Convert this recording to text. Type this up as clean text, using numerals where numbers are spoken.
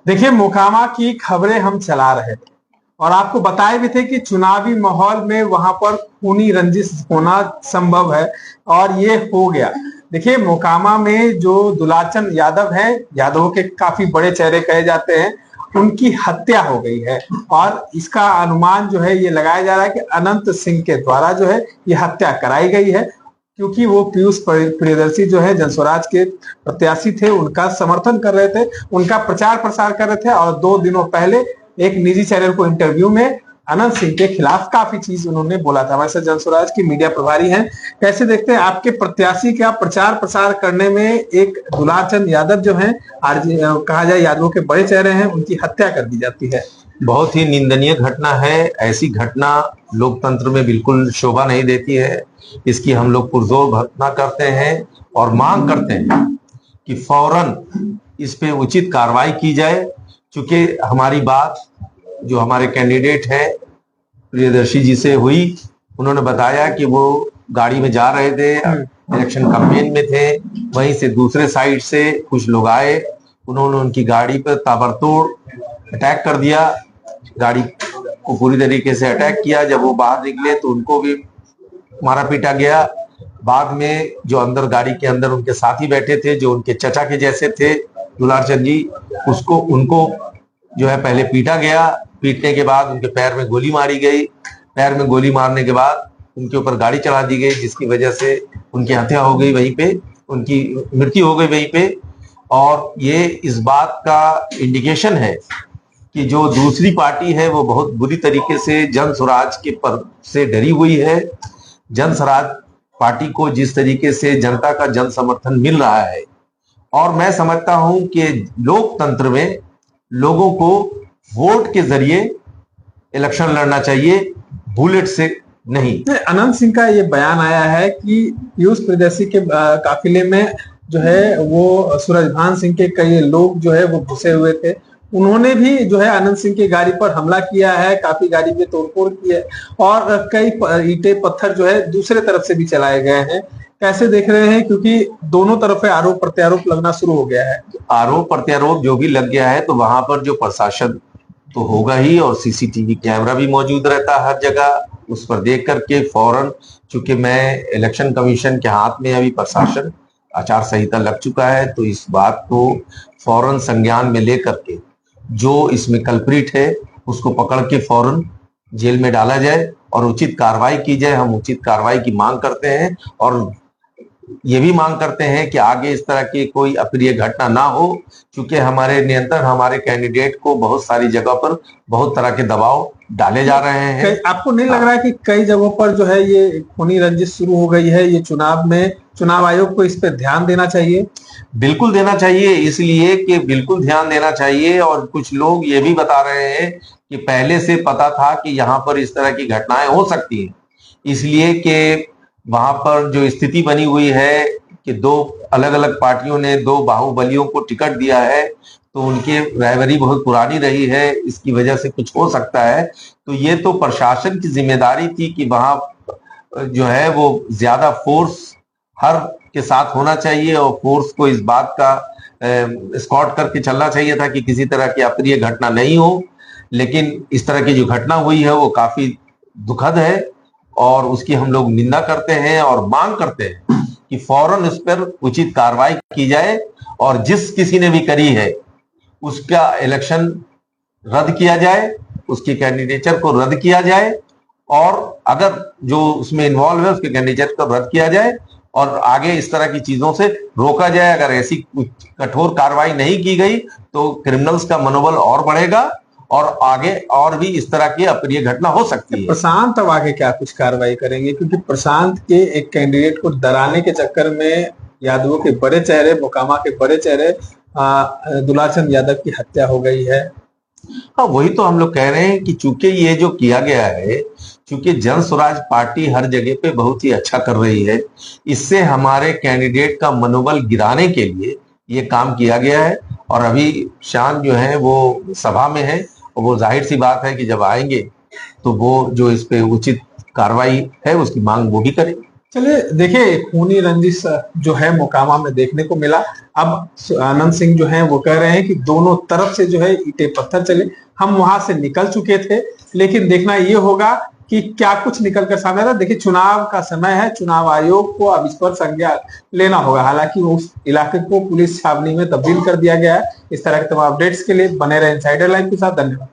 देखिए, मोकामा की खबरें हम चला रहे थे और आपको बताए भी थे कि चुनावी माहौल में वहां पर खूनी रंजिश होना संभव है और ये हो गया। देखिए, मोकामा में जो दुलाचन यादव हैं, यादवों के काफी बड़े चेहरे कहे जाते हैं, उनकी हत्या हो गई है और इसका अनुमान जो है ये लगाया जा रहा है कि अनंत सिंह के द्वारा जो है ये हत्या कराई गई है, क्योंकि वो पीयूष प्रियदर्शी जो है जनस्वराज के प्रत्याशी थे, उनका समर्थन कर रहे थे, उनका प्रचार प्रसार कर रहे थे और 2 दिनों पहले एक निजी चैनल को इंटरव्यू में अनंत सिंह के खिलाफ काफी चीज उन्होंने बोला था। हमारे साथ जनस्वराज की मीडिया प्रभारी हैं। कैसे देखते हैं आपके प्रत्याशी का प्रचार प्रसार करने में एक दुलाचंद यादव जो हैं, कहा जाए यादवों के बड़े चेहरे हैं, उनकी हत्या कर दी जाती है? बहुत ही निंदनीय घटना है। ऐसी घटना लोकतंत्र में बिल्कुल शोभा नहीं देती है। इसकी हम लोग पुरजोर भर्त्सना करते हैं और मांग करते हैं कि फौरन इस पे उचित कार्रवाई की जाए। चूंकि हमारी बात जो हमारे कैंडिडेट है प्रियदर्शी जी से हुई, उन्होंने बताया कि वो गाड़ी में जा रहे थे, इलेक्शन कैंपेन में थे, वहीं से दूसरे साइड से कुछ लोग आए, उन्होंने उनकी गाड़ी पर ताबड़तोड़ अटैक कर दिया, गाड़ी को पूरी तरीके से अटैक किया। जब वो बाहर निकले तो उनको भी मारा पीटा गया। बाद में जो अंदर गाड़ी के अंदर उनके साथी बैठे थे, जो उनके चचा के जैसे थे दुलारचंद जी, उनको जो है पहले पीटा गया। पीटने के बाद उनके पैर में गोली मारी गई। पैर में गोली मारने के बाद उनके ऊपर गाड़ी चला दी गई, जिसकी वजह से उनकी हत्या हो गई, वहीं पे उनकी मृत्यु हो गई वहीं पे। और ये इस बात का इंडिकेशन है कि जो दूसरी पार्टी है वो बहुत बुरी तरीके से जन स्वराज के पर से डरी हुई है। जन स्वराज पार्टी को जिस तरीके से जनता का जन समर्थन मिल रहा है, और मैं समझता हूं कि लोकतंत्र में लोगों को वोट के जरिए इलेक्शन लड़ना चाहिए, बुलेट से नहीं। अनंत सिंह का ये बयान आया है कि पीयूष प्रियदर्शी के काफिले में जो है वो सूरजभान सिंह के कई लोग जो है वो घुसे हुए थे, उन्होंने भी जो है अनंत सिंह की गाड़ी पर हमला किया है, काफी गाड़ी में तोड़फोड़ की है और कई ईंटे पत्थर जो है दूसरे तरफ से भी चलाए गए हैं। कैसे देख रहे हैं, क्योंकि दोनों तरफ से आरोप प्रत्यारोप लगना शुरू हो गया है? आरोप प्रत्यारोप जो भी लग गया है तो वहां पर जो प्रशासन तो होगा ही, और सीसीटीवी कैमरा भी मौजूद रहता है हर जगह, उस पर देख करके फौरन, चूंकि मैं इलेक्शन कमीशन के हाथ में अभी प्रशासन आचार संहिता लग चुका है, तो इस बात को फौरन संज्ञान में लेकर के जो इसमें कल्प्रिट है उसको पकड़ के फौरन जेल में डाला जाए और उचित कार्रवाई की जाए। हम उचित कार्रवाई की मांग करते हैं और ये भी मांग करते हैं कि आगे इस तरह की कोई अप्रिय घटना ना हो, क्योंकि हमारे नियंत्रण हमारे कैंडिडेट को बहुत सारी जगह पर बहुत तरह के दबाव डाले जा रहे हैं। आपको नहीं लग रहा है कि कई जगहों पर जो है ये खूनी रंजिश शुरू हो गई है? ये चुनाव में चुनाव आयोग को इस पर ध्यान देना चाहिए। बिल्कुल देना चाहिए, इसलिए कि बिल्कुल ध्यान देना चाहिए। और कुछ लोग ये भी बता रहे हैं कि पहले से पता था कि यहाँ पर इस तरह की घटनाएं हो सकती हैं, इसलिए कि वहां पर जो स्थिति बनी हुई है कि दो अलग अलग पार्टियों ने दो बाहुबलियों को टिकट दिया है, तो उनकी राइवरी बहुत पुरानी रही है, इसकी वजह से कुछ हो सकता है। तो ये तो प्रशासन की जिम्मेदारी थी कि वहां जो है वो ज्यादा फोर्स हर के साथ होना चाहिए और फोर्स को इस बात का स्कॉट करके चलना चाहिए था कि किसी तरह की अप्रिय घटना नहीं हो। लेकिन इस तरह की जो घटना हुई है वो काफी दुखद है और उसकी हम लोग निंदा करते हैं और मांग करते हैं कि फौरन इस पर उचित कार्रवाई की जाए और जिस किसी ने भी करी है उसका इलेक्शन रद्द किया जाए, उसकी कैंडिडेचर को रद्द किया जाए, और अगर जो उसमें इन्वॉल्व है उसके कैंडिडेट को रद्द किया जाए और आगे इस तरह की चीजों से रोका जाए। अगर ऐसी कठोर कार्रवाई नहीं की गई तो क्रिमिनल्स का मनोबल और बढ़ेगा और आगे और भी इस तरह की अप्रिय घटना हो सकती है। प्रशांत अब आगे क्या कुछ कार्रवाई करेंगे? क्योंकि प्रशांत के एक कैंडिडेट को डराने के चक्कर में यादवों के बड़े चेहरे, मोकामा के बड़े चेहरे दुलाचंद यादव की हत्या हो गई है। हाँ, वही तो हम लोग कह रहे हैं कि चूंकि ये जो किया गया है, चूंकि जन स्वराज पार्टी हर जगह पे बहुत ही अच्छा कर रही है, इससे हमारे कैंडिडेट का मनोबल गिराने के लिए ये काम किया गया है। और अभी शान जो है वो सभा में है और वो जाहिर सी बात है कि जब आएंगे तो वो जो इस पे उचित कार्रवाई है उसकी मांग वो भी करेंगे। चलिए देखिए, खूनी रंजिश जो है मोकामा में देखने को मिला। अब आनंद सिंह जो है वो कह रहे हैं कि दोनों तरफ से जो है ईंटें पत्थर चले, हम वहां से निकल चुके थे, लेकिन देखना ये होगा कि क्या कुछ निकल कर सामने आता। देखिए चुनाव का समय है, चुनाव आयोग को अब इस पर संज्ञान लेना होगा। हालांकि उस इलाके को पुलिस छावनी में तब्दील कर दिया गया है। इस तरह के तमाम अपडेट्स के लिए बने रहे इनसाइडर लाइव के साथ। धन्यवाद।